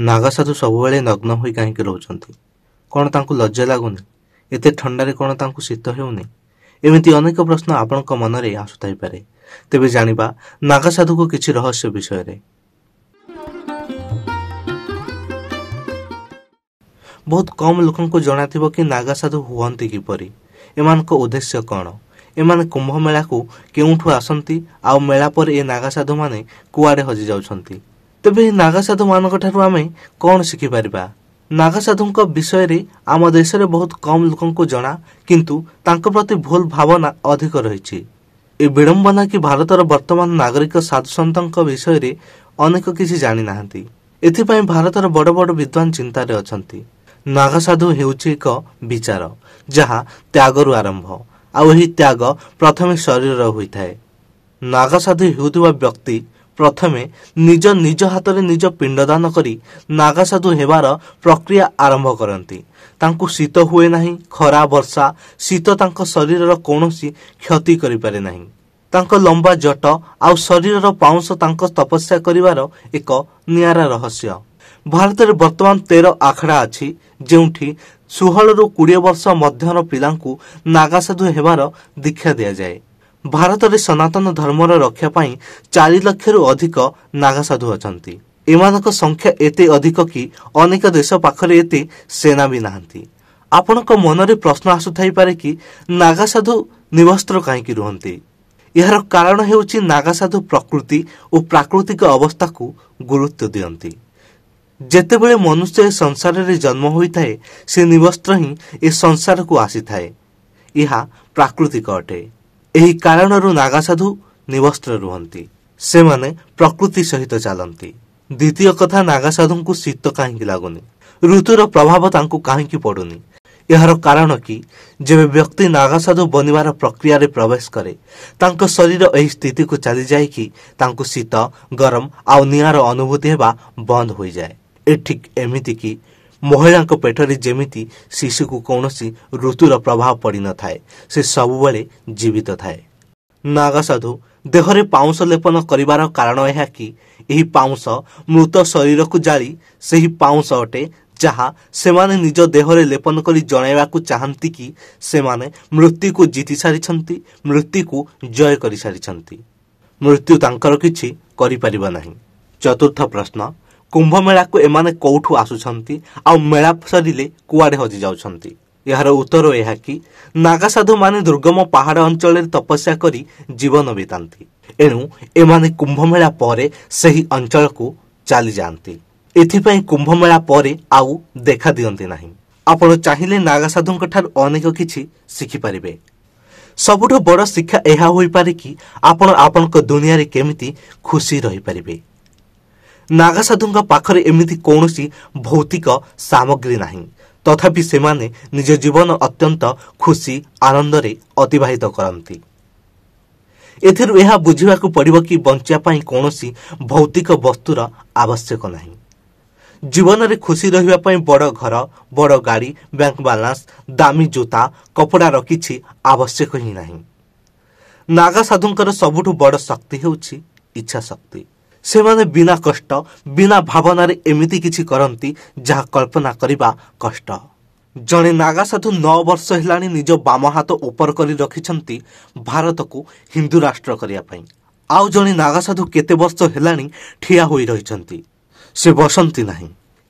नागासाधु सबुबले नग्न होई काहेकि रहउछंती? कौन तांकु लज्जा लागुनी? एते ठंडारे कौन तांकु शीत हेउनी? एमिति अनेक प्रश्न आपणक मनरे आसुथाई पारे। तेबे जानिबा नागासाधु को किछि रहस्य विषय रे। बहुत कम लोकंको जणाथिबो कि नागासाधु हुअंती किपरि, एमानको उद्देश्य कौन, एमाने कुंभ मेला को केउठु आसंती आ मेला पर ए नागासाधु माने कुआडे हजि जाउछंती। तेबे नागासाधु मानक ठारु आमे कौन शिखि परिबा? नागासाधुंक विषय रे आम देश रे बहुत कम लोकंको जणा, किंतु तांको प्रति भूल भावना अधिक रहिछि। ए विडंबना कि भारतर वर्तमान नागरिक साधु सन्तंक विषय रे अनेक किछि जानि नाहंती। एथिपई भारतर बड़ बड़ विद्वान चिंता रे अछंती। नागासाधु हेउछि एक विचार जहा त्यागरु आरंभ, आ एही त्याग प्रथमे शरीर होइथाय। नागासाधु हेउथिबा व्यक्ति प्रथमे निज निज हाथ रे निज पिंडदान करी नागासाधु हेबार प्रक्रिया आरंभ करती। तांकु शीत हुए नहीं, खरा वर्षा शीत तांको शरीरर कौनसी क्षति करि पारे नहीं। तांको लंबा जट आउ शरीरर पाउंस तांको तपस्या करिवार एक नियारा रहस्य। भारत रे वर्तमान 13 आखड़ा अछि जेउठी 16 रु 20 वर्ष मध्यर पिलांकु नागासाधु हेबार दीक्षा दिया जाए। भारत रे सनातन धर्मर रक्षा पाई 4 लाख रु अधिक नागासाधु अछंती। एमानक संख्या एते अधिक कि अनेक देश पाखरे एते सेना भी नाहंती। आपनक मनरे प्रश्न आसुथाई पारे कि नागासाधु निवस्त्र काहेकि रुहंती? यार कारण हेउछि नागासाधु प्रकृति और प्राकृतिक अवस्था को गुरुत्व दियंती। जेतेबेले मनुष्य संसार रे जन्म होइथाए से निवस्त्र ही ए संसार को आसीथाए। यह प्राकृतिक अटे। एही कारणरू नागासाधु निवस्त्र रुहंती। से माने प्रकृति सहित चलती। द्वितीय कथा, नागासाधु को शीत काहेकि लागुनी? ऋतुर प्रभाव तांकु काहेकि पड़ुनी? यार कारण कि जेबे व्यक्ति नागासाधु बनिवार प्रक्रिया रे प्रवेश करे, तांको शरीर एही स्थिति को चली जाए कि तांकु शीत गरम आउ नियार अनुभूति हेबा बंद हो जाए। ए ठीक एमिति कि महिला पेटरे जेमिति शिशु को कौनसी ऋतुर प्रभाव पड़ी न थाए, से सबुबले जीवित थाए। नागासाधु देहरे पाउंस लेपन करिवार कारण यह कि एही पाउंस मृत शरीर को जाली सेही पाउंस अटे जहा सेमाने निज देहरे लेपन करी जणाइबाकु चाहंती कि सेमाने मृत्यु को जीति सारिछंती, मृत्यु को जय करि सारिछंती। मृत्यु तांकर किछि करि परिबा नाही। चतुर्थ प्रश्न, कुंभ मेला को एमाने कोठु आसुछंती आ मेला सरिले कुआडे हजि जाउछंती? यार उत्तर यह कि नागासाधु माने दुर्गम पहाड़ अंचल तपस्या करी जीवन बितांती। एणु एमाने कुंभ मेला परे सही अंचल को चली जाती। एथिपई कुंभ मेला परे आउ देखा दियंती नाही। आपण चाहिले नागासाधुंक ठार अनेक किछि शिखि परिबे। सबुठ बड़ शिक्षा एहा होई पारे कि आपण आपनक दुनिया रे केमिति खुशी रही परिबे। नागासाधुंक पाखरे एमिति कौनसी भौतिक सामग्री नाही, तथापि सेमाने निज जीवन अत्यंत खुशी आनंद रे अतिबाहित करंती। एथिरु एहा बुझिबाकु पड़िबो कि बंचिया पाई कौनसी भौतिक वस्तुर आवश्यक नाही। जीवन रे खुशी रहिबा पाई बड़ घर, बड़ गाड़ी, बैंक बैलेंस, दामी जूता, कपड़ा रखिछि आवश्यक ही नाही। नागासाधुंकर सबुठु बड़ शक्ति हेउछि इच्छा शक्ति। सेमाने बिना कष्ट बिना भावना रे एमिति किछि करंती जहा कल्पना करिबा कष्ट। जणे नागासाधु 9 वर्ष हेलानी निज बाम हाथ ऊपर करी रखिछंती भारत को हिंदू राष्ट्र करिया पई। आउ जणे नागासाधु केते वर्ष हेलानी ठिया होई रहिछंती, से बसंती नाही।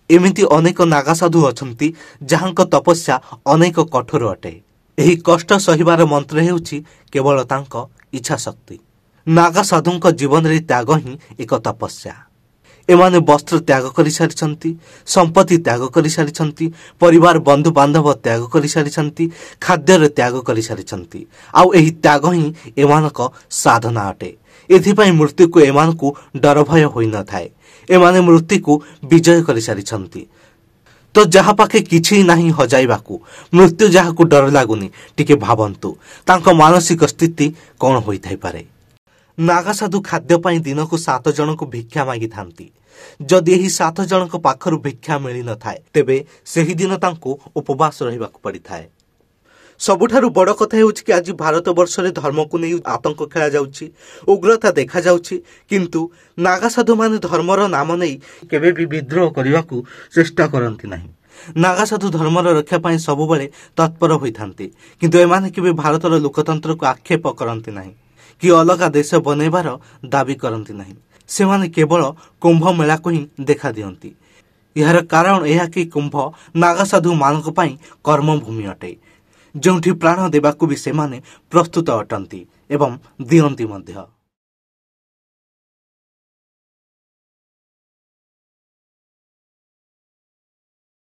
एमिति अनेक नागासाधु अछंती जहांक तपस्या अनेक कठोर अटे। एही कष्ट सहिबार मंत्र हेउछि केवल तांक इच्छा शक्ति। नागासाधुंक जीवन रे त्याग ही एक तपस्या। एमाने वस्त्र त्याग करि सारिछंती, संपत्ति त्याग करि सारिछंती, परिवार बंधु बांधव त्याग करि सारिछंती, खाद्य रे त्याग करि सारिछंती। आउ एही त्याग ही एमानक साधना अटे। एथिपई मृत्यु को एमानकु डर भय होई न थाए। एमाने मृत्यु को विजय करि सारिछंती। तो जहा पाखे किछि नाही हजाइबाकू, मृत्यु जहा को डर लागुनी, टिके भाबंतु तांको मानसिक स्थिति कोन होई थाई पारे। नागासाधु खाद्य पाई दिन को 7 जन को भिक्षा मागी थांती। जदि एही 7 जन को पाखरु भिक्षा मिली न थाए, तेबे सेही दिन तांको उपवास रहिबाकू पड़ी थाए। ସବୁଠାରୁ ବଡ଼ କଥା ହେଉଛି କି ଆଜି ଭାରତ ବର୍ଷରେ ଧର୍ମକୁ ନେଇ ଆତଙ୍କ ଖେଳାଯାଉଛି, ଉଗ୍ରତା ଦେଖାଯାଉଛି। କିନ୍ତୁ ନାଗା ସାଧୁମାନେ ଧର୍ମର ନାମ ନେଇ କେବେ ବି ବିଦ୍ରୋହ କରିବାକୁ ଚେଷ୍ଟା କରନ୍ତି ନାହିଁ। ନାଗା ସାଧୁ ଧର୍ମର ରକ୍ଷା ପାଇଁ ସବୁବେଳେ ତତ୍ପର ହୋଇଥାନ୍ତି। କିନ୍ତୁ ଏମାନେ କେବେ ଭାରତର ଲୋକତନ୍ତ୍ରକୁ ଆକ୍ଷେପ କରନ୍ତି ନାହିଁ କି ଅଲଗା ଦେଶ ବନେଇବାର ଦାବି କରନ୍ତି ନାହିଁ। ସେମାନେ କେବଳ କୁମ୍ଭ ମେଳାକୁ ହିଁ ଦେଖା ଦିଅନ୍ତି। ଏହାର କାରଣ ଏହା କି କୁମ୍ଭ ନାଗା ସାଧୁମାନଙ୍କ ପାଇଁ କର୍ମଭୂମି ଅଟେ, ଯେଉଁଠି ପ୍ରାଣ ଦେବାକୁ ବି ସେମାନେ ପ୍ରସ୍ତୁତ ଅଟନ୍ତି ଏବଂ ଦିଅନ୍ତି ମଧ୍ୟ।